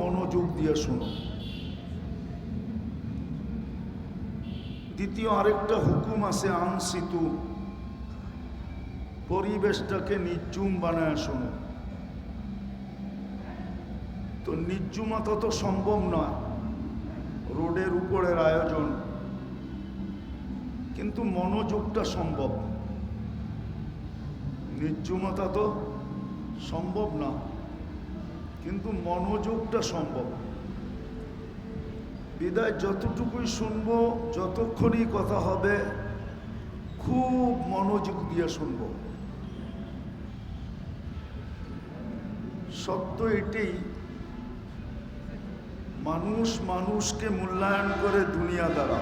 মনোযোগ দিয়ে শোনো। দ্বিতীয় আরেকটা হুকুম আছে, আনসিতু, পরিবেশটাকে নির্জুম বানায় শোনো। তো নির্জুমতা তো সম্ভব নয়, রোডের উপরের আয়োজন, কিন্তু মনোযোগটা সম্ভব। নির্জুমতা তো সম্ভব না, কিন্তু মনোযোগটা সম্ভব। বিদায় যতটুকুই শুনবো, যতক্ষণই কথা হবে, খুব মনোযোগ দিয়ে শুনব। সত্য এটাই, মানুষ মানুষকে মূল্যায়ন করে দুনিয়া দ্বারা।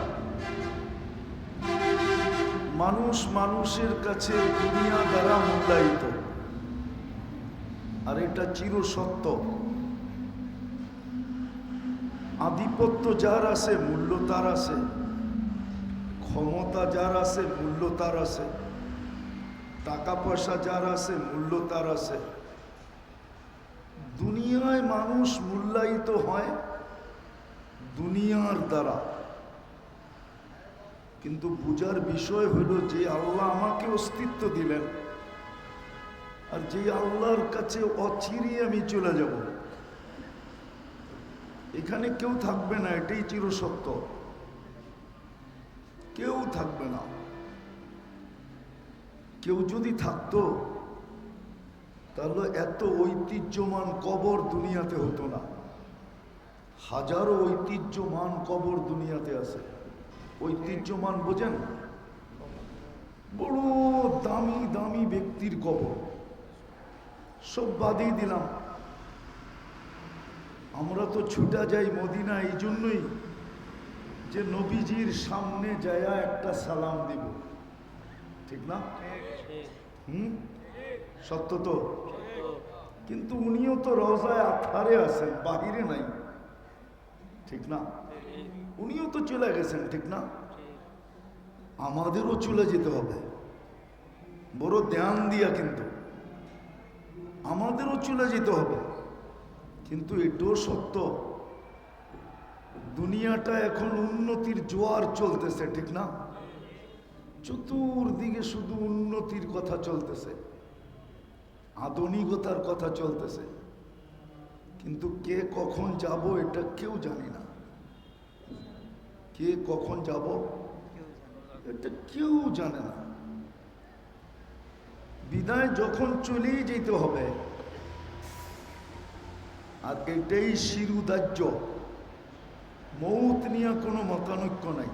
মানুষ মানুষের কাছে দুনিয়া দ্বারা মূল্যায়িত, আর এটা চির সত্য। আধিপত্য যার আছে মূল্য তার আছে, ক্ষমতা যার আছে মূল্য তার আছে, টাকা পয়সা যার আছে মূল্য তার আছে। দুনিয়ায় মানুষ মূল্যায়িত হয় দুনিয়ার দ্বারা। কিন্তু বুঝার বিষয় হলো যে আল্লাহ আমাকে অস্তিত্ব দিলেন, আর যে আল্লাহর কাছে অচিরে আমি চলে যাব, এখানে কেউ থাকবে না, এটাই চিরসত্য। কেউ থাকবে না। কেউ যদি থাকতো তাহলে এত ঐতিহ্যমান কবর দুনিয়াতে হতো না। হাজারো ঐতিহ্যমান কবর দুনিয়াতে আছে। ঐতিহ্যমান বোঝেন? বড় দামি দামি ব্যক্তির কবর। সব বাদই দিলাম, আমরা তো ছুটা যাই মদিনা এই জন্যই যে নবীজির সামনে যায়া একটা সালাম দিব, ঠিক না? সত্য তো। কিন্তু উনিও তো রওজায়ে আতহারে আছেন, বাহিরে নাই, ঠিক না? উনিও তো চলে গেছেন, ঠিক না? আমাদেরও চলে যেতে হবে বড় ধ্যান দিয়া, কিন্তু আমাদেরও চলে যেতে হবে। কিন্তু এটাও সত্য, দুনিয়াটা এখন উন্নতির জোয়ার চলতেছে, ঠিক না? চতুর্দিকে শুধু উন্নতির কথা চলতেছে, আধুনিকতার কথা চলতেছে, কিন্তু কে কখন যাব এটা কেউ জানি না। কে কখন যাব এটা কেউ জানে না। বিদায় যখন চলেই যেতে হবে, আর এটাই শিরুদার্য। মৌত নিয়ে কোনো মতানৈক্য নাই।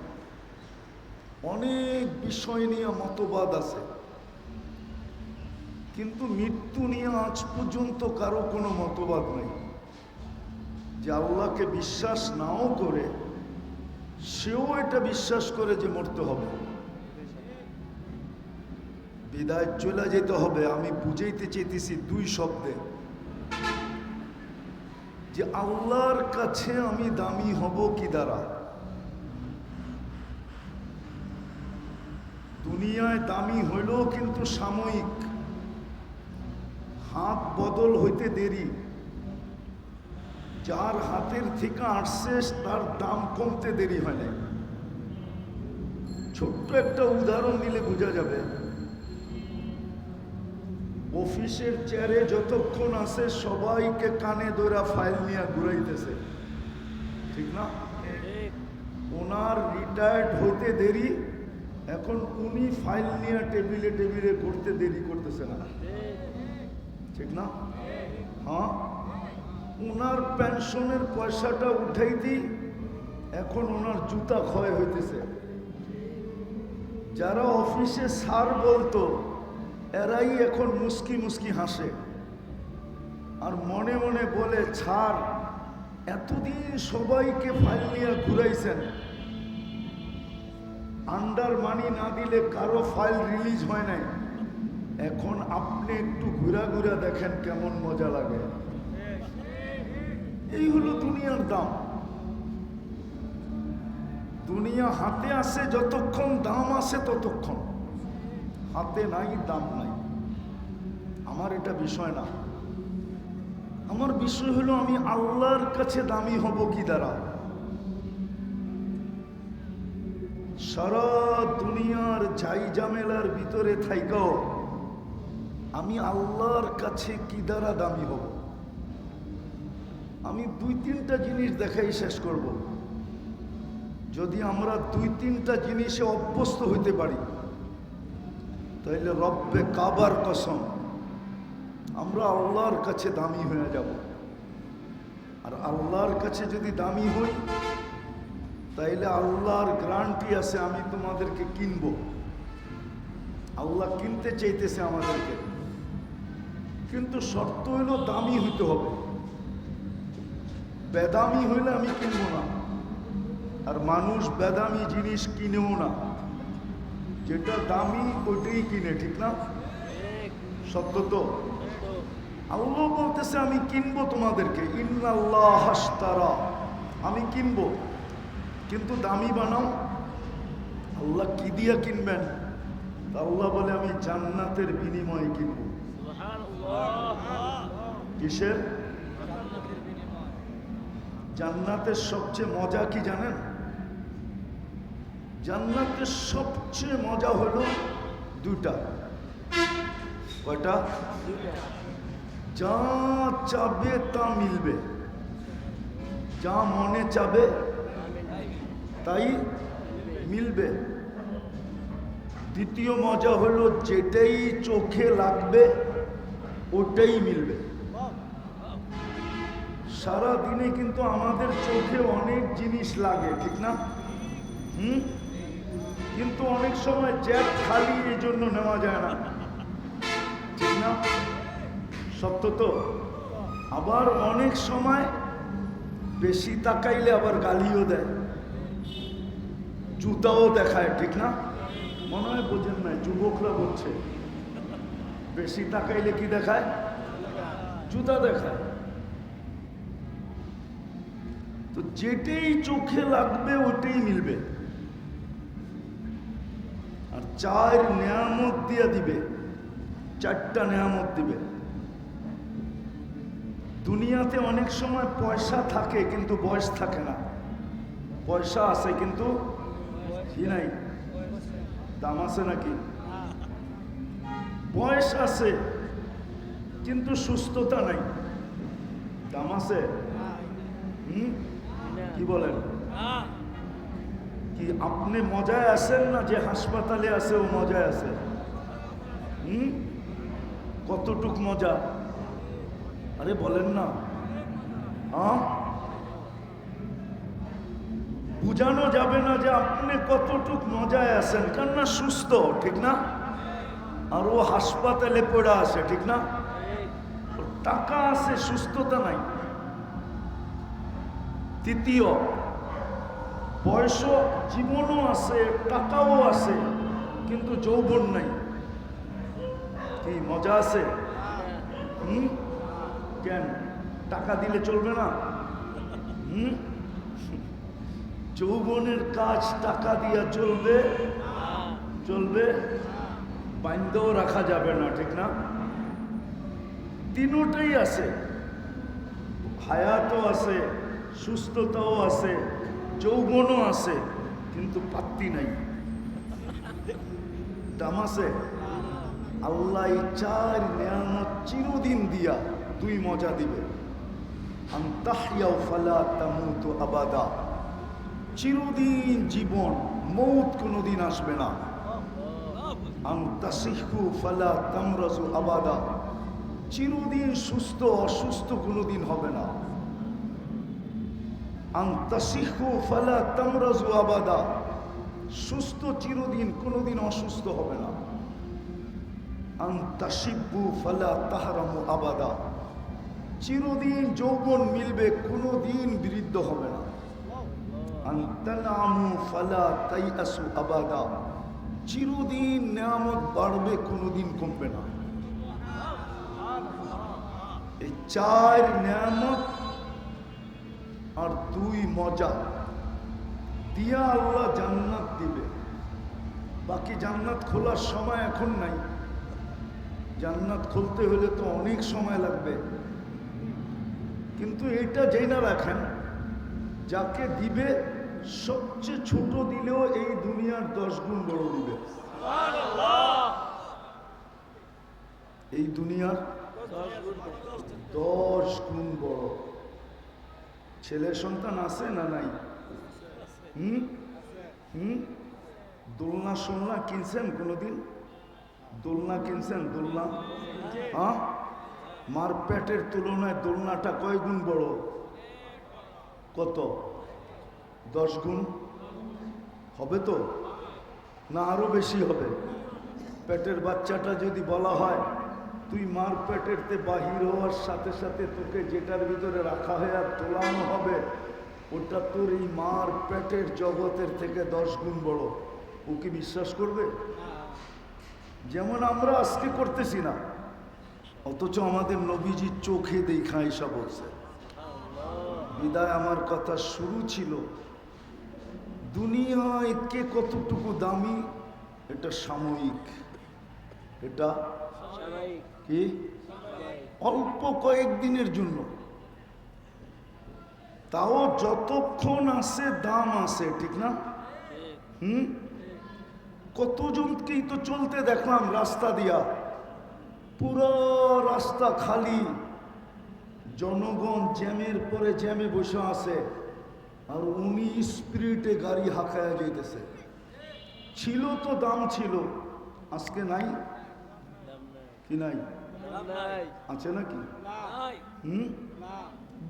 অনেক বিষয় নিয়ে মতবাদ আছে, কিন্তু মৃত্যু নিয়ে আজ পর্যন্ত কারো কোনো মতবাদ নেই। যে আল্লাহকে বিশ্বাস নাও করে, সেও এটা বিশ্বাস করে যে মরতে হবে, বিদায় চলে যেতে হবে। আমি বুঝাইতে চাইতেছি দুই শব্দে, যে আল্লাহর কাছে আমি দামি হব কি দ্বারা? দুনিয়ায় দামি হইলেও কিন্তু সাময়িক, হাত বদল হইতে দেরি। যার হাতের থেকে আসছে তার দাম কমতে দেরি হয় না। ছোট্ট একটা উদাহরণ দিলে বোঝা যাবে। অফিসের চেয়ারে যতক্ষণ আছে সবাইকে কানে ধরা ফাইল নিয়ে ঘুরাইতেছে, ঠিক না? ওনার রিটায়ার্ড হইতে দেরি, এখন উনি ফাইল নিয়ে টেবিলে টেবিলে করতে দেরি করতেছে না, ঠিক না? হ্যাঁ, ওনার পেনশনের পয়সাটা উঠাই দিই, এখন ওনার জুতা ক্ষয় হইতেছে। যারা অফিসে স্যার বলতো এরাই এখন মুস্কি মুস্কি হাসে, আর মনে মনে বলে ছাড়, এতদিন সবাইকে ফাইল নিয়ে ঘুরাইছেন, আন্ডার মানি না দিলে কারো ফাইল রিলিজ হয় নাই, এখন আপনি একটু ঘুরা ঘুরা দেখেন কেমন মজা লাগে। এই হলো দুনিয়ার দাম। দুনিয়া হাতে আসে যতক্ষণ, দাম আসে ততক্ষণ। হাতে নাই, দাম নাই। আমার এটা বিষয় না। আমার বিষয় হলো আমি আল্লাহর কাছে দামি হব কি দ্বারা? সারা দুনিয়ার ঝাই ঝামেলার ভিতরে থাইকাও আমি আল্লাহর কাছে কি দ্বারা দামি হব? আমি 2-3টা জিনিস দেখাই শেষ করব। যদি আমরা 2-3টা জিনিসে অভ্যস্ত হইতে পারি তাহলে রব্বে কাবার কসম আমরা আল্লাহর কাছে দামি হয়ে যাব। আর আল্লাহর কাছে যদি দামি হই তাইলে আল্লাহর গ্যারান্টি আছে আমি তোমাদেরকে কিনব। আল্লাহ কিনতে চাইতেছে আমাদেরকে, কিন্তু শর্ত হইল দামি হইতে হবে। বেদামি হইলে আমি কিনব না, আর মানুষ বেদামি জিনিস কিনেও না। যেটা দামি ওইটাই কিনে, ঠিক না? সত্য তো? আল্লাহ বলতেছে আমি কিনবো তোমাদেরকে, ইন্নাল্লাহ হাশতারা, আমি কিনবো, কিন্তু দামি বানাও। আল্লাহ কি দিয়া কিনবেন? আল্লাহ বলে আমি জান্নাতের বিনিময়ে কিনবো। কিসের? জান্নাতের সবচেয়ে মজা কি জানেন? জান্নাতের সবচেয়ে মজা হলো 2টা। কয়টা? যা চাবে তা মিলবে, যা মনে চাবে তাই মিলবে। দ্বিতীয় মজা হলো যেটাই চোখে লাগবে ওটাই মিলবে। সারা দিনে কিন্তু আমাদের চোখে অনেক জিনিস লাগে, ঠিক না? কিন্তু অনেক সময় জ্যাক খালি, এই জন্য নেওয়া যায় না, ঠিক না? সত্য তো? আবার অনেক সময় বেশি তাকাইলে আবার গালিও দেয়, জুতাও দেখায়, ঠিক না? মনে হয় বোঝেন নাই, যুবকরা বলছে বেশি তাকাইলে কি দেখায়? জুতা দেখায়। তো যেটাই চোখে লাগবে ওটাই মিলবে। আর 4 নিয়ামত দিয়া দিবে, 4টা নিয়ামত দিবে। দুনিয়াতে অনেক সময় পয়সা থাকে কিন্তু বয়স থাকে না। পয়সা আছে কিন্তু কি নাই? দাম আছে নাকি? বয়স আছে কিন্তু সুস্থতা নাই। দাম আছে? কি বলেন? কি আপনি মজায় আছেন না যে হাসপাতালে আছে ও মজায় আছে? কতটুক মজা? আরে বলেন না। বুঝানো যাবে না যে আপনি কতটুক মজায় আছেন, কেননা সুস্থ, ঠিক না? আর ও হাসপাতালে পড়ে আছে, ঠিক না? টাকা আছে, সুস্থতা নাই। তৃতীয়, বয়সও জীবনও আছে, টাকাও আছে, কিন্তু যৌবন নাই। কি মজা আছে? কেন? টাকা দিলে চলবে না? যৌবনের কাজ টাকা দিয়া চলবে? চলবে, বাইন্ধেও রাখা যাবে না, ঠিক না? তিনটাই আছে, হায়াতও আছে, সুস্থতাও আছে, যৌবনও আছে, কিন্তু পাত্তি নাই, দাম আছে। আল্লাহ 4 নিয়ামত চিরদিন দিয়া 2 মজা দিবে। আনতাহইয়া ফালা তামুতু আবাদা, চিরদিন জীবন, মৌত কোনোদিন আসবে না। আনতাসিহু ফালা তামরাজু আবাদা, চিরদিন সুস্থ, অসুস্থ কোনোদিন হবে না। আনতাসিহু ফালা তামরাজু আবাদা, সুস্থ চিরদিন, কোনোদিন অসুস্থ হবে না। আনতাশিব্বু ফালা তাহরামু আবাদা, চিরদিন যৌবন মিলবে, কোনোদিন বৃদ্ধ হবে না। আনতানামু ফালা তাইয়াসু আবাদা, চিরদিন নিয়ামত বাড়বে, কোনোদিন কমবে না। এই 4 নিয়ামত আর 2 মজা দিয়া আল্লাহ জান্নাত দিবে। বাকি জান্নাত খোলার সময় এখন নাই। জান্নাত খুলতে হলে তো অনেক সময় লাগবে। কিন্তু এইটা জেনে রাখেন, যাকে দিবে সবচেয়ে ছোট দিলেও এই দুনিয়ার 10 গুণ বড় দিবে। এই দুনিয়ার 10 গুণ বড়। ছেলে সন্তান আছে না নাই? দোলনা সোলনা কিনছেন কোনোদিন? দোলনা কিনছেন? দোলনা? হ্যাঁ, মার পেটের তুলনায় দোলনাটা কয় গুণ বড়? কত? 10 গুণ হবে তো, না আরো বেশি হবে? পেটের বাচ্চাটা যদি বলা হয় তুই মার পেটের তে বাহির হওয়ার সাথে সাথে তোকে যেটার ভিতরে রাখা হয় আর তোলানো হবে, ওটা তোর এই মার পেটের জগতের থেকে 10 গুণ বড়, ও কি বিশ্বাস করবে? যেমন আমরা আজকে করতেছি না, অথচ আমাদের নবীজি চোখে দেখা এসব বলছে। বিদায় আমার কথা শুরু ছিল, দুনিয়ায় কে কতটুকু দামি এটা সাময়িক, এটা কি অল্প কয়েকদিনের জন্য, তাও যতক্ষণ আছে দাম আছে, ঠিক না? কতজনকেই তো চলতে দেখলাম রাস্তা দিয়া, পুরো রাস্তা খালি, জনগণ জ্যামের পরে জ্যামে বসে আছে, আর উনি স্পিরিটে গাড়ি হাঁকায়া যেতেছে। ছিল তো দাম ছিল, আজকে নাই কি নাই? আছে নাকি?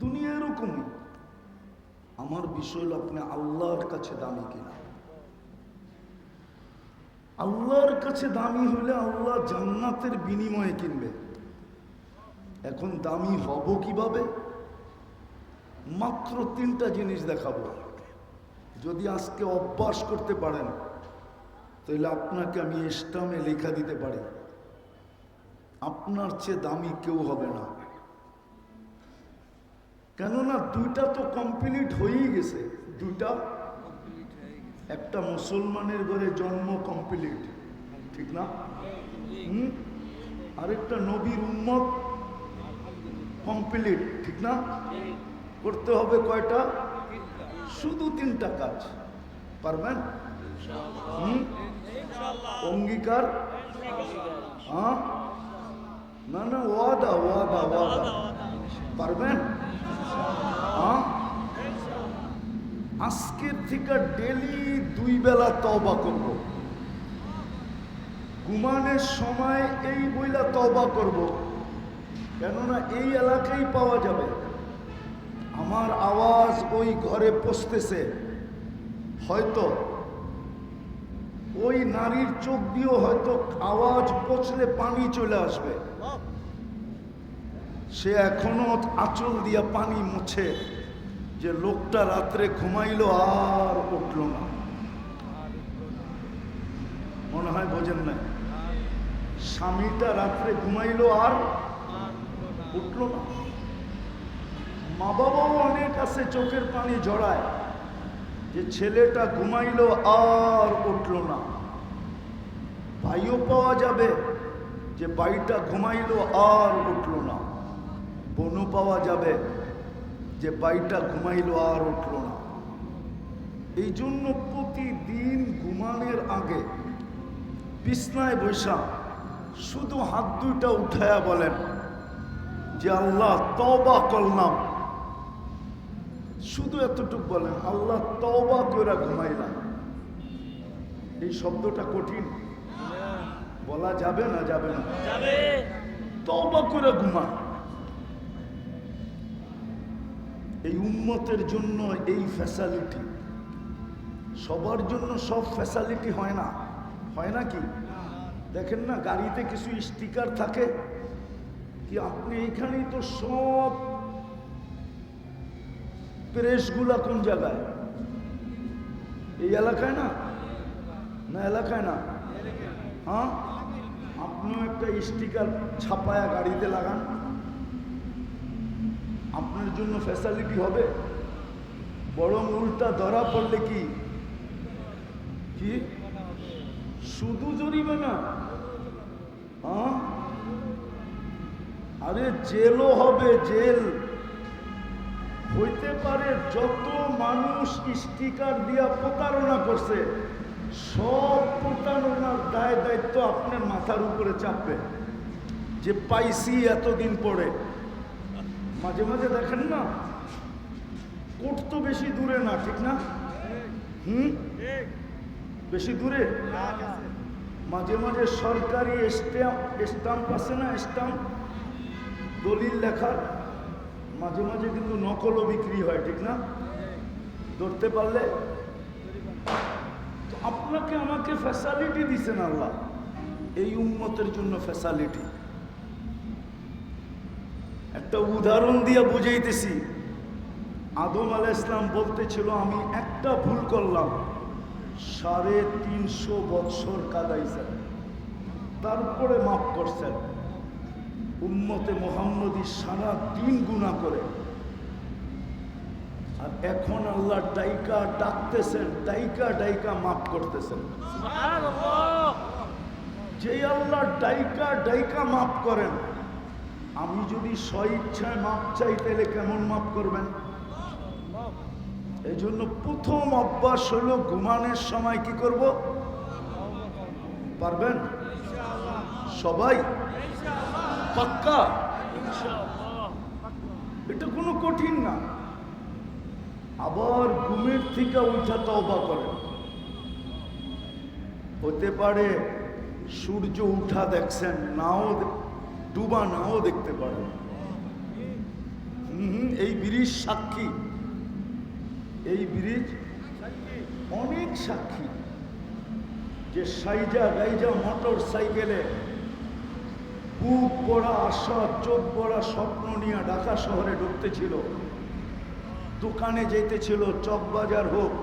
দুনিয়া এরকমই। আমার বিষয় হলো আপনি আল্লাহর কাছে দামি কিনা। আল্লাহর কাছে দামি হলে আল্লাহ জান্নাতের বিনিময়ে কিনবে। এখন দামি হব কিভাবে? মাত্র 3টা জিনিস দেখাবো। যদি আজকে অভ্যাস করতে পারেন তাহলে আপনাকে আমি স্টামে লেখা দিতে পারি, আপনার চেয়ে দামি কেউ হবে না। কেননা 2টা তো কমপ্লিট হয়েই গেছে। 2টা, একটা মুসলমানের ঘরে জন্ম কমপ্লিট, ঠিক না? আরেকটা নবীর উম্মত কমপ্লিট, ঠিক না? করতে হবে কয়টা? শুধু 3টা কাজ। পারবেন? অঙ্গীকার? হ্যাঁ, না না, ওয়াদা ওয়াদা ওয়াদা। পারবেন? হ্যাঁ, আজকের থেকে ডেলি 2 বেলা তওবা করব। ঘুমানোর সময় এই বইলা তওবা করব, কেননা এই এলাকায় পাওয়া যাবে। আমার আওয়াজ ওই ঘরে পৌঁছতেছে, হয়তো ওই নারীর চোখ দিয়েও হয়তো আওয়াজ পৌঁছলে পানি চলে আসবে। সে এখনো আঁচল দিয়া পানি মুছে যে লোকটা রাত্রে ঘুমাইলো আর উঠল না। মনে হয় বোঝেন না? স্বামীটা রাত্রে ঘুমাইলো আর উঠল না। মা বাবাও অনেক আছে চোখের পানি ঝরায় যে ছেলেটা ঘুমাইলো আর উঠল না। ভাইও পাওয়া যাবে যে ভাইটা ঘুমাইলো আর উঠল না। বোনও পাওয়া যাবে যে ভাইটা ঘুমাইলো আর উঠল না। এই জন্য প্রতিদিন ঘুমানোর আগে বিছনায় বসা শুধু হাত 2টা উঠায়া বলেন যে আল্লাহ তওবা করলাম। শুধু এতটুকু বলেন, আল্লাহ তওবা করে ঘুমাইলাম। এই শব্দটা কঠিন, বলা যাবে না? যাবে না? তওবা করে ঘুমান। এই উম্মতের জন্য এই ফ্যাসিলিটি, সবার জন্য সব ফ্যাসিলিটি হয় না। হয় না কি? দেখেন না গাড়িতে কিছু স্টিকার থাকে কি, আপনি এইখানেই তো সব প্রেসগুলা কোন জায়গায়? এই এলাকায় না? না এলাকায় না? হ্যাঁ, আপনিও একটা স্টিকার ছাপায়া গাড়িতে লাগান, আপনার জন্য ফ্যাসিলিটি হবে। বরং উল্টা ধরা পড়লে কি কি শুধু জরিমানা? হ্যাঁ, আরে জেলও হবে, জেল। হইতে পারে যত মানুষ স্টিকার দিয়া প্রতারণা করছে সব প্রতারণার দায় দায়িত্ব আপনার মাথার উপরে চাপবে, যে পাইছি এতদিন পরে। মাঝে মাঝে দেখেন না, কোর্ট তো বেশি দূরে না, ঠিক না? বেশি দূরে। মাঝে মাঝে সরকারি স্টাম্প আছে না, স্টাম্প দলিল লেখার, মাঝে মাঝে কিন্তু নকলও বিক্রি হয়, ঠিক না? ধরতে পারলে তো আপনাকে আমাকে ফ্যাসিলিটি দিছেন আল্লাহ, এই উম্মতের জন্য ফ্যাসিলিটি। একটা উদাহরণ দিয়ে বুঝাইতেছি। আদম আলাইহিস সালাম বলতেছিল আমি একটা ভুল করলাম, 350 বৎসর কাদাইছেন, তারপরে মাফ করছেন। উম্মতে মুহাম্মদী সারা দিন গুনাহ করে, আর এখন আল্লাহ ডাইকা ডাকতেছেন, ডাইকা ডাইকা মাফ করতেছেন। সুবহানাল্লাহ। যে আল্লাহ ডাইকা ডাইকা মাফ করেন, আমি যদি স্বইচ্ছায় মাপ চাই তাহলে কেমন মাপ করবেন? এই জন্য প্রথম অভ্যাস হলো ঘুমানোর সময় কি করব? পারবেন সবাই? পাক্কা? এটা কোনো কঠিন না। আবার ঘুমের থেকে উঠা তওবা করেন। হতে পারে সূর্য উঠা দেখছেন, নাও ডুবা নাও দেখতে পারেন। এই ব্রিজ সাক্ষী, এই ব্রিজ অনেক সাক্ষী যে সাইজা গাইজা মোটর সাইকেলে বুক পড়া আশা, চোখ পড়া স্বপ্ন নিয়ে ঢাকা শহরে ঢুকতেছিল, দোকানে যেতেছিল, চকবাজার হোক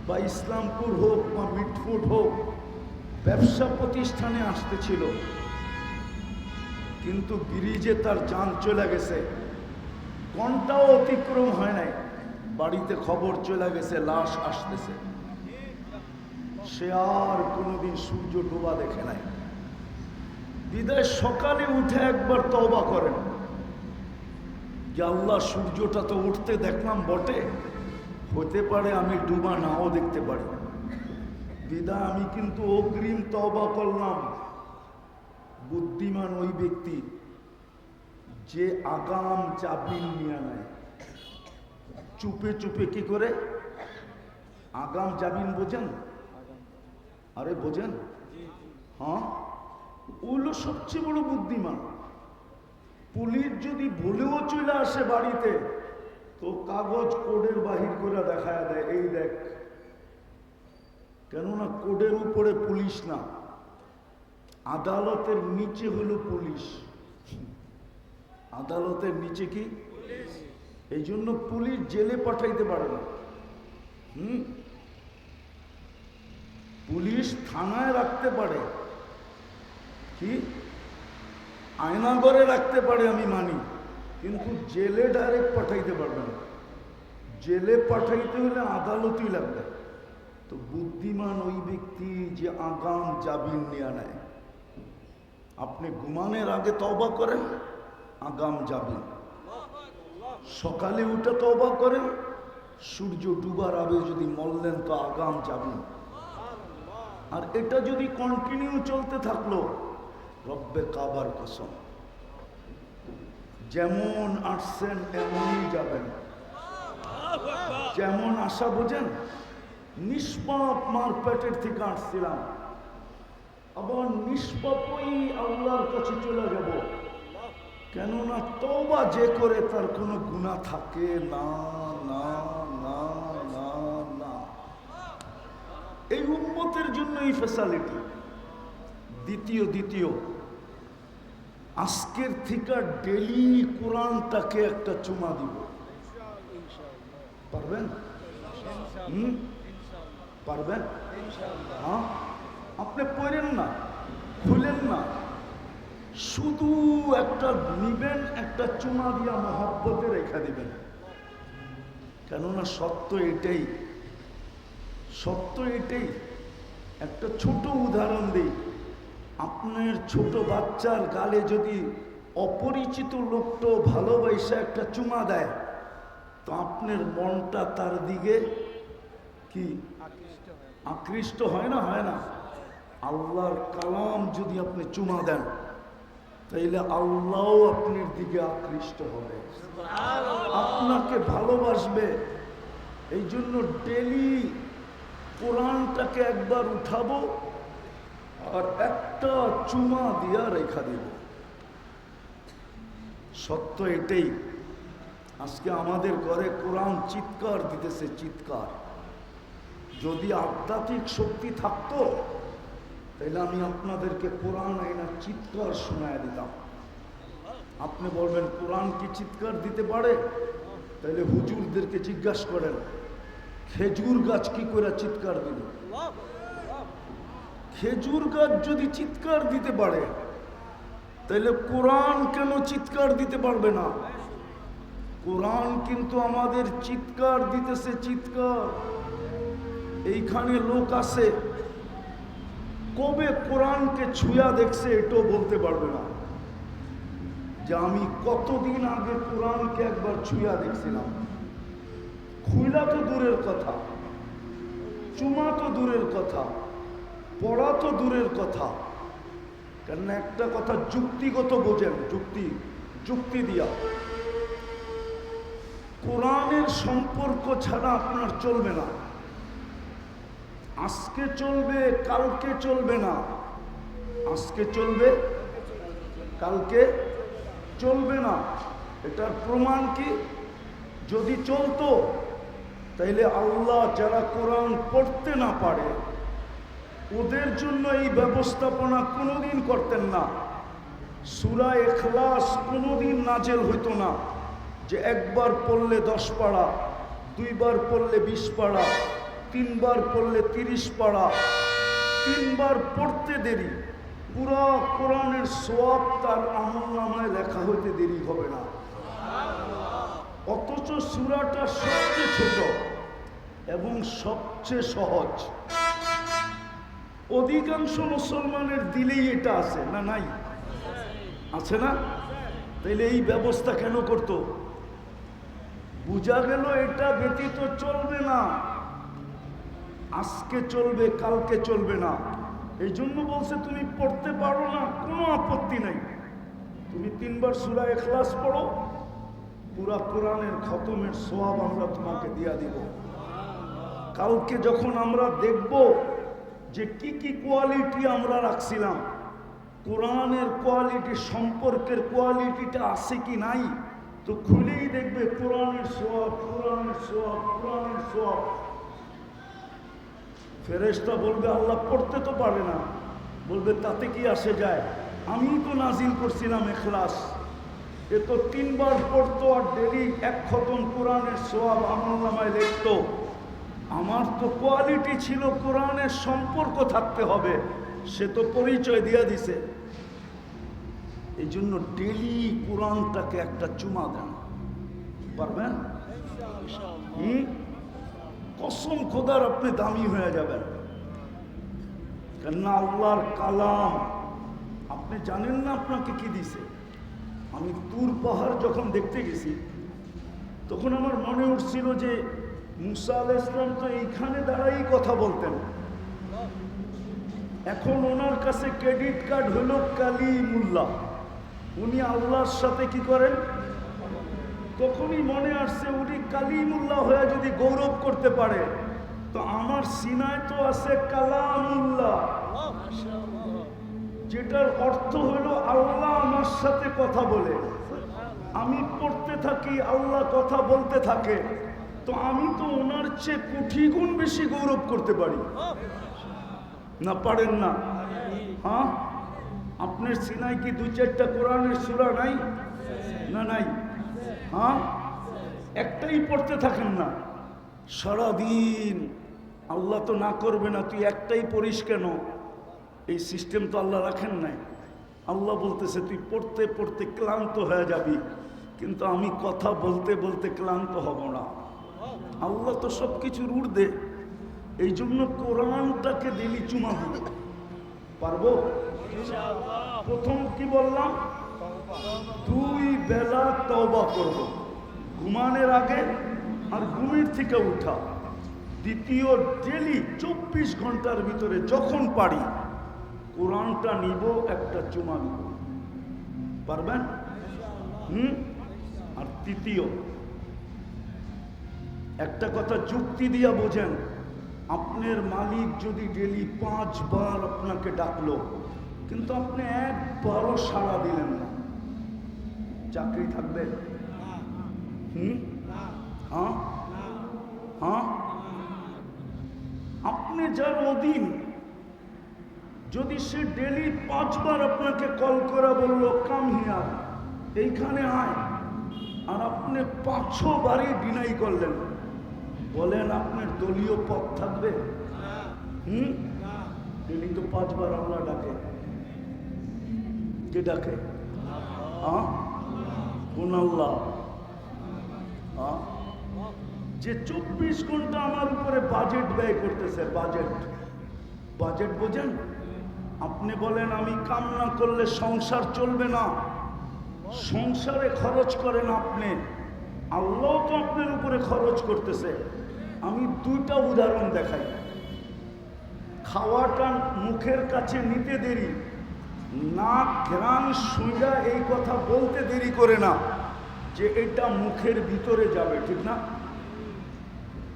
বা ইসলামপুর হোক বা মিটফুট হোক, ব্যবসা প্রতিষ্ঠানে আসতেছিল, কিন্তু ব্রিজে তার জান চলে গেছে, ঘন্টাও অতিক্রম হয় নাই, বাড়িতে খবর চলে গেছে লাশ আসতেছে। সে আর কোনোদিন সূর্য ডোবা দেখে নাই। বিদায় সকালে উঠে একবার তওবা করেন যে আল্লাহ সূর্যটা তো উঠতে দেখলাম বটে, হতে পারে আমি ডুবা নাও দেখতে পারি, বিদায় আমি কিন্তু অগ্রিম তওবা করলাম। বুদ্ধিমান ওই ব্যক্তি যে আগাম চাবিল নিয়ে নেয়, চুপে চুপে কি করে আগাম জামিন, বোঝেন? আরে বোঝেন? হ্যাঁ, ওগুলো সবচেয়ে বড় বুদ্ধিমান। পুলিশ যদি ভুলেও চলে আসে বাড়িতে, তো কাগজ কোডের বাহির করে দেখায় দেয়, এই দেখ। কেননা কোডের উপরে পুলিশ না, আদালতের নিচে হলো পুলিশ। আদালতের নিচে কি? এই জন্য পুলিশ জেলে পাঠাইতে পারে না। পুলিশ থানায় রাখতে পারে, কি আয়নাগরে রাখতে পারে, আমি মানি, কিন্তু জেলে ডাইরেক্ট পাঠাইতে পারবে না। জেলে পাঠাইতে হলে আদালতই লাগবে। তো বুদ্ধিমান ওই ব্যক্তি যে আগাম জামিন নিয়ে নেয়। আপনি ঘুমানোর আগে তওবা করেন, আগাম জামিন। সকালে উঠে তওবা করেন, সূর্য ডুবার আগে যদি মরলেন তো আগাম জামিন। আর এটা যদি কন্টিনিউ চলতে থাকলো, রব্বে কাবার কসম, যেমন আসছেন এমনই যাবেন। যেমন আশা, বোঝেন? নিষ্পাপ মার পেটের থেকে আসছিলাম, আবার নিষ্পাপই আল্লাহর কাছে চলে যাব। কেননা তওবা যে করে তার কোনো গুনাহ থাকে না, না, না, না, না। এই উম্মতের জন্য এই ফ্যাসিলিটি। দ্বিতীয় আজকের থেকে ডেলি কোরআনটাকে একটা চুমা দিব। পারবেন? পারবেন? হ্যাঁ, আপনি পড়েন না, খুলেন না, শুধু একটা নিবেন, একটা চুমা দিয়া মহব্বতে রেখা দিবেন। কেননা সত্য এটাই, সত্য এটাই। একটা ছোট উদাহরণ দিই। আপনার ছোট বাচ্চার গালে যদি অপরিচিত লোকটা ভালোবাসা একটা চুমা দেয়, তো আপনার মনটা তার দিকে কি আকৃষ্ট হয় না? হয় না? আল্লাহর কালাম যদি আপনি চুমা দেন তাইলে আল্লাহও আপনার দিকে আকৃষ্ট হবে, আপনাকে ভালোবাসবে। এই জন্য ডেলি কোরআনটাকে একবার উঠাবো আর একটা চুমা দিয়া রেখা দিব। সত্য এটাই। আজকে আমাদের ঘরে কোরআন চিৎকার দিতেছে, চিৎকার। যদি আধ্যাত্মিক শক্তি থাকতো তাহলে আমি আপনাদেরকে কোরআন আইনা চিৎকার শোনায় দিতাম। আপনি বলবেন কোরআন কি চিৎকার দিতে পারে? তাহলে হুজুরদেরকে জিজ্ঞাসা করেন খেজুর গাছ কি করে চিৎকার দিল? খেজুর গাছ যদি চিৎকার দিতে পারে তাহলে কোরআন কেন চিৎকার দিতে পারবে না? কোরআন কিন্তু আমাদের চিৎকার দিতেছে, চিৎকার। এইখানে লোক আছে কবে কোরআনকে ছুঁয়া দেখছে এটাও বলতে পারবে না, যে আমি কতদিন আগে কোরআনকে একবার ছুঁয়া দেখছিলাম। খুইলা তো দূরের কথা, চুমা তো দূরের কথা, পড়া তো দূরের কথা। কেন একটা কথা যুক্তিগত বোঝেন, যুক্তি দিয়া। কোরআনের সম্পর্ক ছাড়া আপনার চলবে না। আজকে চলবে, কালকে চলবে না। আজকে চলবে, কালকে চলবে না। এটার প্রমাণ কি? যদি চলতো তাইলে আল্লাহ যারা কোরআন পড়তে না পারে ওদের জন্য এই ব্যবস্থাপনা কোনোদিন করতেন না। সূরা ইখলাস কোনোদিন নাজেল হইতো না যে একবার পড়লে 10 পারা, দুইবার পড়লে 20 পারা, তিনবার পড়লে 30 পারা। তিনবার পড়তে দেরি, পুরা কোরআনের সওয়াব তার আমলনামায় লেখা হইতে দেরি হবে না। অথচ সূরাটা সবচেয়ে ছোট এবং সবচেয়ে সহজ। অধিকাংশ মুসলমানের দিলেই এটা আছে না? নাই? আছে না? তাইলে এই ব্যবস্থা কেন করত? বুঝা গেল এটা ব্যতীত চলবে না। আজকে চলবে, কালকে চলবে না। এই জন্য বলছে তুমি পড়তে পারো না, কোনো আপত্তি নাই। তুমি 3 বার সূরা ইখলাস পড়ো, পুরা কোরআনের খতমের সওয়াব আমরা তোমাকে দিয়া দিব। কালকে যখন আমরা দেখব যে কি কি কোয়ালিটি আমরা রাখছিলাম, কোরআনের কোয়ালিটি, সম্পর্কের কোয়ালিটিটা আছে কি নাই, তো খুলেই দেখবে কোরআনের সওয়াব, কোরআনের সওয়াব, কোরআনের সওয়াব। ফেরেশতা বলবে আল্লাহ পড়তে তো পারে না, বলবে তাতে কি আসে যায়, আমি তো নাজিল করছিলাম ইখলাস। এ তো 3 বার পড়তো আর ডেলি 1 খতম কোরআনের সওয়াব আমলনামায় লিখতো। আমার তো কোয়ালিটি ছিল কোরআনের সম্পর্ক থাকতে হবে, সে তো পরিচয় দিয়ে দিছে। এই জন্য ডেলি কোরআনটাকে একটা চুমা দেন, পারবেন? কসম খোদার আপনি দামি হয়ে যাবেন। কেননা আল্লাহর কালাম, আপনি জানেন না আপনাকে কি দিছে। আমি তুর পাহাড় যখন দেখতে গেছি তখন আমার মনে উঠছিল যে মুসা আলাইহিস সালাম তো এইখানে দাঁড়াই কথা বলতেন। এখন ওনার কাছে ক্রেডিট কার্ড হলো কালিমুল্লাহ, উনি আল্লাহর সাথে কি করেন। তখনই মনে আসছে উনি কালিমুল্লাহ হয়ে যদি গৌরব করতে পারে তো আমার সিনায় তো আছে কালামুল্লাহ, যেটার অর্থ হলো আল্লাহ আমার সাথে কথা বলে। আমি পড়তে থাকি, আল্লাহ কথা বলতে থাকে, তো আমি তো ওনার চেয়ে কোটি গুণ বেশি গৌরব করতে পারি না? পারেন না? হ্যাঁ, আপনার সিনায় কি 2-4টা কোরআনের সূরা নাই? না নাই? হ্যাঁ, একটাই পড়তে থাকেন না সারাদিন। আল্লাহ তো না করবে না, তুই একটাই পড়িস কেন? এই সিস্টেম তো আল্লাহ রাখেন নাই। আল্লাহ বলতেছে তুই পড়তে পড়তে ক্লান্ত হয়ে যাবি, কিন্তু আমি কথা বলতে বলতে ক্লান্ত হব না। আল্লাহ তো সব কিছুর ঊর্ধ্বে। এই জন্য কোরআনটাকে দিলি চুমা দিবে। পারবো? প্রথম কি বললাম? 2 বেলা তওবা করব, ঘুমানোর আগে আর ঘুমের থেকে উঠা। দ্বিতীয়, ডেলি 24 ঘন্টার ভিতরে যখন পারি কোরআনটা নিব, একটা চুমা নিব। পারবেন? আর তৃতীয়, একটা কথা যুক্তি দিয়া বোঝেন, আপনার মালিক যদি ডেলি 5 বার আপনাকে ডাকলো কিন্তু আপনি একবারও সাড়া দিলেন না, চাকরি থাকবে? হ্যাঁ হ্যাঁ, আপনি যার অধীন, যদি সে ডেলি 5 বার আপনাকে কল করে বললো কাম হিয়ার, এইখানে আয়, আর আপনি 5 বারই ডিনাই করলেন, বলেন আপনার দলীয় পদ থাকবে? ডেলি তো 5 বার আল্লাহ ডাকে। কে ডাকে? কোন আল্লাহ? যে 24 ঘন্টা আমার উপরে বাজেট ব্যয় করতেছে। বাজেট বোঝেন? আপনি বলেন আমি কাম না করলে সংসার চলবে না, সংসারে খরচ করেন আপনি, আল্লাহ তো আপনার উপরে খরচ করতেছে। আমি 2টা উদাহরণ দেখাই। খাওয়াটা মুখের কাছে নিতে দেরি, নাক ঘ্রাণ শুঁইয়া এই কথা বলতে দেরি করে না যে এটা মুখের ভিতরে যাবে, ঠিক না?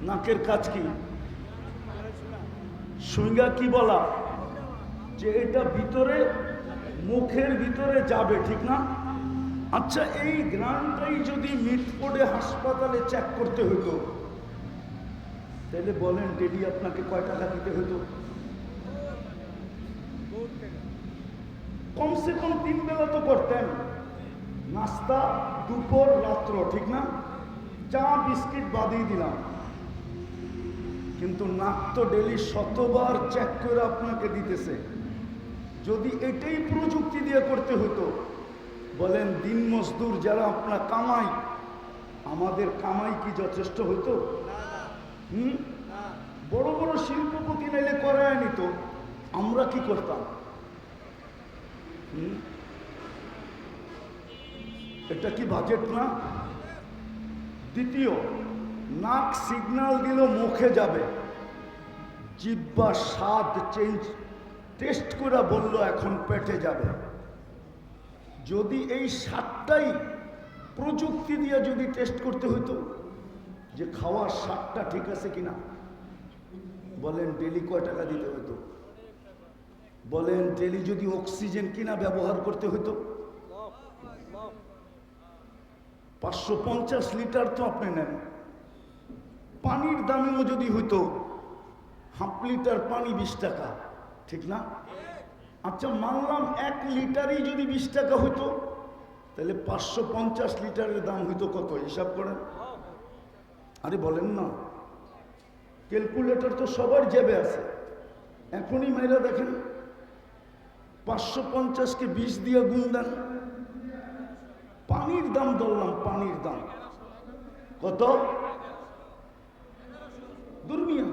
নাকের কাজ কি? শুঁইয়া কি বলা? যে এটা ভিতরে, মুখের ভিতরে যাবে, ঠিক না? আচ্ছা, এই গ্রামটাই যদি মিটফোর্ডে হাসপাতালে চেক করতে হতো, তাহলে বলেন ডেলি আপনাকে কয় টাকা দিতে হতো? কমসে কম 3 বেলা তো করতেন, নাস্তা, দুপুর, রাত্র, ঠিক না? চা বিস্কিট বাদই দিলাম, কিন্তু নাক তো ডেলি 100 বার চেক করে আপনাকে দিতেছে। যদি এটাই প্রযুক্তি দিয়ে করতে হতো, বলেন দিন মজদুর যারা আপনার কামাই, আমাদের কামাই কি যথেষ্ট হতো? বড় বড় শিল্পপতি নাইলে করায় নিত, আমরা কি করতাম? এটা কি বাজেট না? দ্বিতীয়, নাক সিগন্যাল দিল মুখে যাবে, জিহ্বা স্বাদ টেস্ট করে বলল এখন পেটে যাবে। যদি এই স্বাদটাই প্রযুক্তি দিয়ে যদি টেস্ট করতে হতো যে খাওয়ার স্বাদটা ঠিক আছে কিনা, বলেন ডেলি কয় টাকা দিতে হতো? বলেন ডেলি যদি অক্সিজেন কিনা ব্যবহার করতে হতো? 550 লিটার তো আপনি নেন। পানির দামেও যদি হইতো, হাফ লিটার পানি 20 টাকা, ঠিক না? আচ্ছা মানলাম 1 লিটারই যদি 20 টাকা হইতো, তাহলে 550 লিটারের দাম হইতো কত? হিসাব করেন। আরে বলেন না, ক্যালকুলেটর তো সবার জেবে আছে, এখনই মাইরা দেখেন। 550-কে 20 দিয়ে গুণ দেন। পানির দাম ধরলাম, পানির দাম কত? দুর্মিয়া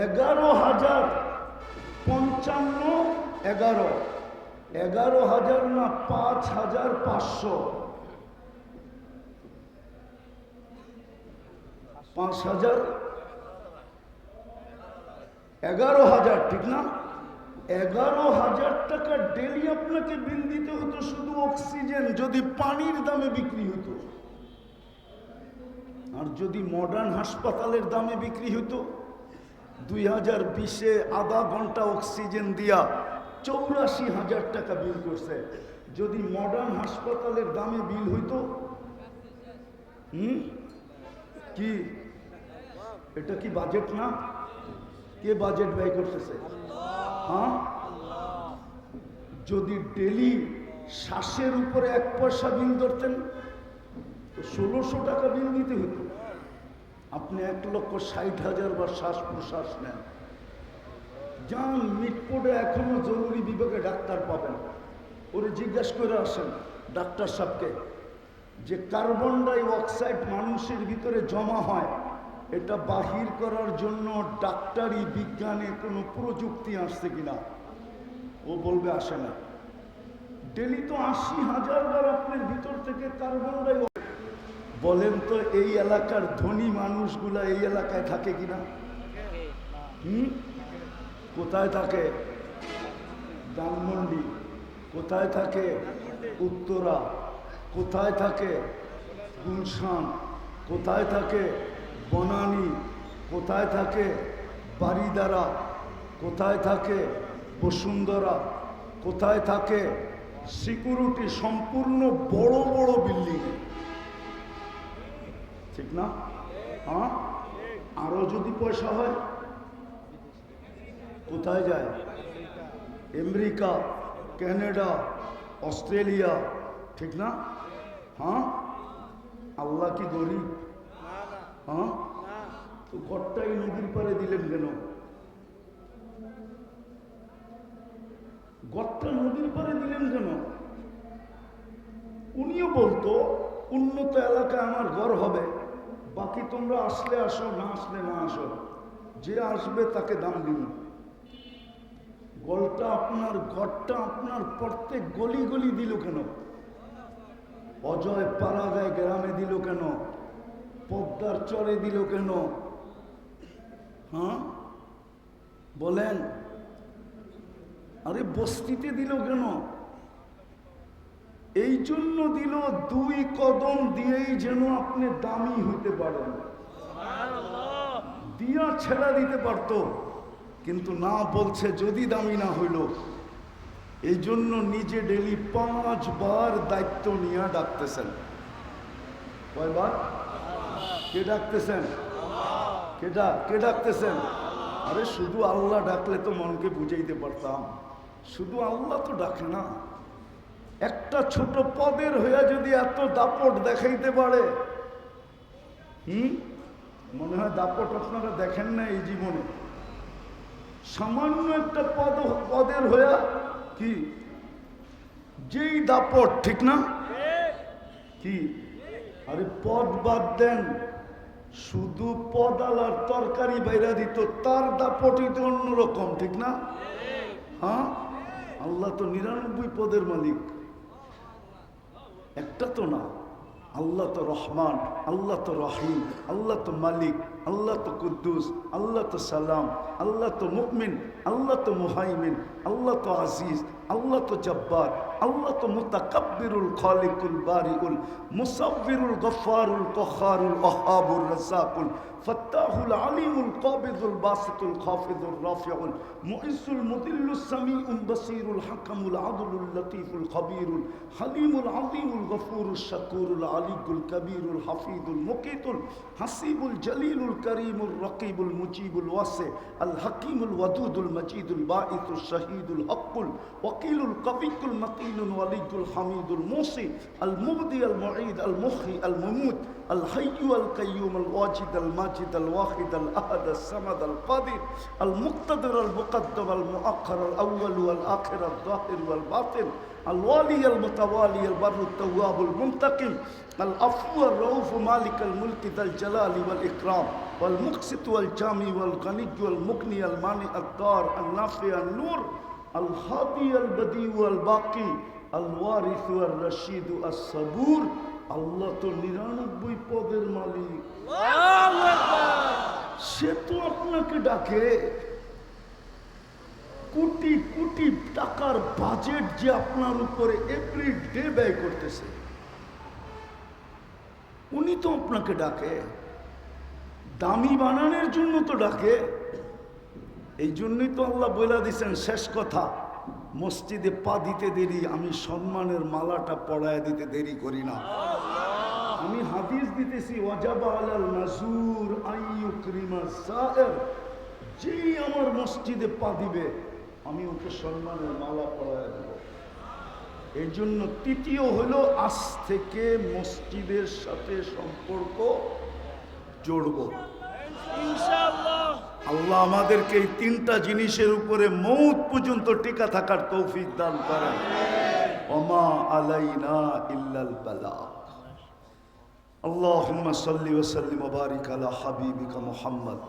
11,055, 11,000 না 5,500, 5,000, 11,000, ঠিক না? 11,000 টাকা ডেলি আপনাকে বিল দিতে হতো শুধু অক্সিজেন, যদি পানির দামে বিক্রি হতো। আর যদি মডার্ন হাসপাতালের দামে বিক্রি হতো, 2020-এ আধা ঘন্টা অক্সিজেন দিয়া 84,000 টাকা বিল করছে। যদি মডার্ন হাসপাতালের দামে বিল হইতো, কি এটা কি বাজেট না? কে বাজেট ব্যয় করতেছে? হ্যাঁ, যদি ডেলি শ্বাসের উপরে 1 পয়সা বিল ধরতেন তো 1600 টাকা বিল দিতে হতো। আপনি 1,60,000 বার শ্বাস প্রশ্বাস নেন। যান মিটফোর্ডে, এখনো জরুরি বিভাগে ডাক্তার পাবেন, ওরে জিজ্ঞাসা করে আসেন ডাক্তার সাহেবকে যে কার্বন ডাই অক্সাইড মানুষের ভিতরে জমা হয়, এটা বাহির করার জন্য ডাক্তারি বিজ্ঞানে কোনো প্রযুক্তি আসছে কিনা। ও বলবে আসে না। ডেলি তো 80,000 বার আপনার ভিতর থেকে কার্বন ডাই বলেন তো এই এলাকার ধনী মানুষগুলা এই এলাকায় থাকে কিনা? কোথায় থাকে? ধানমন্ডি। কোথায় থাকে? উত্তরা। কোথায় থাকে? গুলশান। কোথায় থাকে? বনানী। কোথায় থাকে? বারিদারা। কোথায় থাকে? বসুন্ধরা। কোথায় থাকে? সিকিউরিটি সম্পূর্ণ বড় বড় বিল্ডিং, ঠিক না? হ্যাঁ, আরো যদি পয়সা হয় কোথায় যায়? আমেরিকা, কানাডা, অস্ট্রেলিয়া, ঠিক না? হ্যাঁ, আল্লাহ কি গরিব? হ্যাঁ, তো ঘরটাই নদীর পারে দিলেন কেন? ঘরটা নদীর পারে দিলেন কেন? উনিও বলতো উন্নত এলাকায় আমার ঘর হবে, বাকি তোমরা আসলে আসো, না আসলে না আসো, যে আসবে তাকে দাম দিন। ঘরটা আপনার প্রত্যেক গলি গলি দিল কেন? অজয় পাড়াগায় গ্রামে দিল কেন? পদ্মার চরে দিল কেন? হ্যাঁ বলেন, আরে বস্তিতে দিল কেন? এই জন্য দিল 2 কদম দিয়েই যেন আপনি দামি হইতে পারেন। দিয়া ছেড়া দিতে পারতো, কিন্তু না, বলছে যদি দামি না হইল। এই জন্য নিজে ডেলি 5 বার দায়িত্ব নিয়ে ডাকতেছেন। কয়বার? কে ডাকতেছেন? কে ডাকতেছেন? আরে শুধু আল্লাহ ডাকলে তো মনকে বুঝাইতে পারতাম, শুধু আল্লাহ তো ডাকে না। একটা ছোট পদের হইয়া যদি এত দাপট দেখাইতে পারে, মনে হয় দাপট আপনারা দেখেন না এই জীবনে। সামান্য একটা পদের হইয়া কি যেই দাপট, ঠিক না? কি আরে পদ বাদ দেন, শুধু পদালার তরকারি বাইরা দিত, তার দাপটই তো অন্যরকম, ঠিক না? হ্যাঁ, আল্লাহ তো 99 পদের মালিক, একটা তো না। আল্লাহ তো রহমান, আল্লাহ তো রহিম, আল্লাহ তো মালিক, আল্লাহ তো কুদ্দুস, আল্লাহ তো সালাম, আল্লাহ তো মুমিন, আল্লাহ তো মুহাইমিন, আল্লাহ তো আজিজ, আল্লাহ তো জব্বার, আল্লাহ তো মুতাকাব্বিরুল খালিকুল বারিউল মুসাব্বিরুল গফফারুল কখারুল ওয়াহাবুর রাজ্জাকুল ফাত্তাহুল আলিমুল কাবিদুল বাসিতুল খাফিদুর রাফিউল মুইসুল মুদিল্লুস সামিউল বাসিরুল হাকামুল আদলুল লতীফুল খবীরুল হালিমুল আযীমুল গফুরুশ শাকুরুল আলিকুল কবীরুল হাফিজুল মুকিতুল হাসিবুল জলিলুল করিমুল রকিবুল মুজিবুল ওয়াসি আল হাকিমুল ওয়াদুদুল মজিদুল বাঈসুশ শহীদুল হকুল ওয়াকিলুল কবিকুল মতিনুল ওয়ালিদুল হামিদুল মুসি আল মুবদি আল মুঈদ আল মুখি আল মুমুত আল হাইয়্যু আল কাইয়্যুম আল ওয়াজিদ আল মাজিদ আল ওয়াহিদ আল আহাদ আল সামাদ আল কাদির আল মুক্তাদির আল মুকদ্দম আল মুআক্খার আল আউয়াল ওয়াল আখির আল যাহির ওয়াল বাতিন الوالي المتوالي البر التواب المنتقم العفو الرؤوف مالك الملك ذا الجلال والإكرام والمقسط والجامي والغني والمغني المانع الضار النافع النور الهادي البديع الباقي الوارث الرشيد الصبور আল্লাহ তো 99 পদের মালিক। আল্লাহু আকবার। সে তো আপনাকে ডাকে। কোটি কোটি টাকার বাজেট যে আপনার উপরে এভরিডে ব্যয় করতেছে, উনি তো আপনাকে ডাকে, দামি বানানোর জন্য তো ডাকে। এই জন্যই তো আল্লাহ বলে দিয়েছেন শেষ কথা, মসজিদে পা দিতে দেরি, আমি সম্মানের মালাটা পড়ায় দিতে দেরি করি না। আমি হাদিস দিতেছি, ওয়াজাবা আলাল মাজুর আইয়ুকরিমা সায়ের, যেই আমার মসজিদে পা দিবে আমি ওকে সম্মানের মালা পড়ায় দেব। এই জন্য তৃতীয় হলো আজ থেকে মসজিদের সাথে সম্পর্ক জড়ব ইনশাআল্লাহ। আল্লাহ আমাদেরকে এই 3টা জিনিসের উপরে মৌত পর্যন্ত টিকা থাকার তৌফিক দান করেন। ওমা আলাইনা ইল্লাল বালাগ। আল্লাহুম্মা সাল্লি ওয়া সাল্লিম ওয়া বারিক আলা হাবিবিকা মুহাম্মদ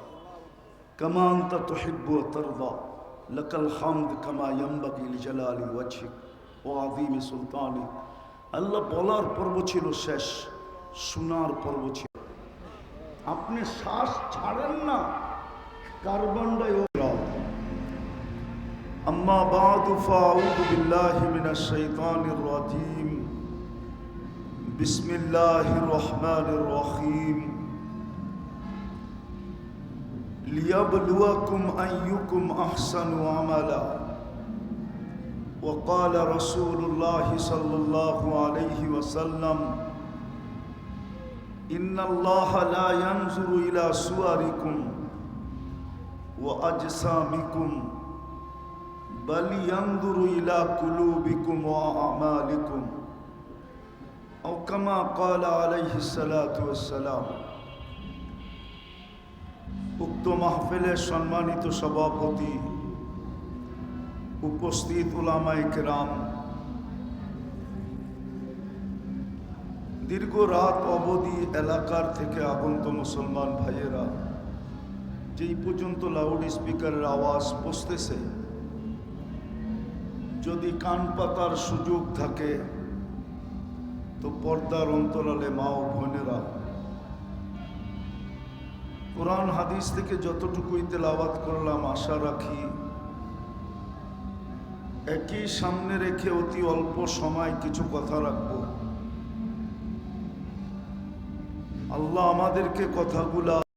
কামা আনতা তুহিব্বু ওয়া তারদা লাকাল হামদ কামা ইয়ানবাগি লিজালালি ওয়াজহিক ওয়া আযীমি সুলতানিক। আল্লাহ বলার পর্ব ছিল শেষ, সোনার পর্ব ছিল। আপনি শ্বাস ছাড়েন না, কার্বন ডাই অক্সাইড। আম্মা বাদু ফাউযু বিল্লাহি মিনাশ শাইতানির রাজীম। বিসমিল্লাহির রহমানির রহিম। লিয়াবলুয়াকুম আইয়ুকুম আহসানু আমালা। وقال رسول الله صلى الله عليه وسلم إن الله لا ينظر إلى صوركم وأجسامكم بل ينظر إلى قلوبكم وأعمالكم أو كما قال عليه الصلاة والسلام। উক্ত মাহফিলের সম্মানিত সভাপতি, উপস্থিত উলামায়ে কেরাম, দীর্ঘ রাত অবধি এলাকার থেকে আগন্ত মুসলমান ভাইয়েরা, যেই পর্যন্ত লাউড স্পিকারের আওয়াজ পৌঁছতেছে, যদি কান পাতার সুযোগ থাকে তো পর্দার অন্তরালে মা ও বোনেরা, কোরআন হাদিস থেকে যতটুকুই তেলাওয়াত করলাম, আশা রাখি একই সামনে রেখে অতি অল্প সময় কিছু কথা রাখবো। আল্লাহ আমাদেরকে কথাগুলা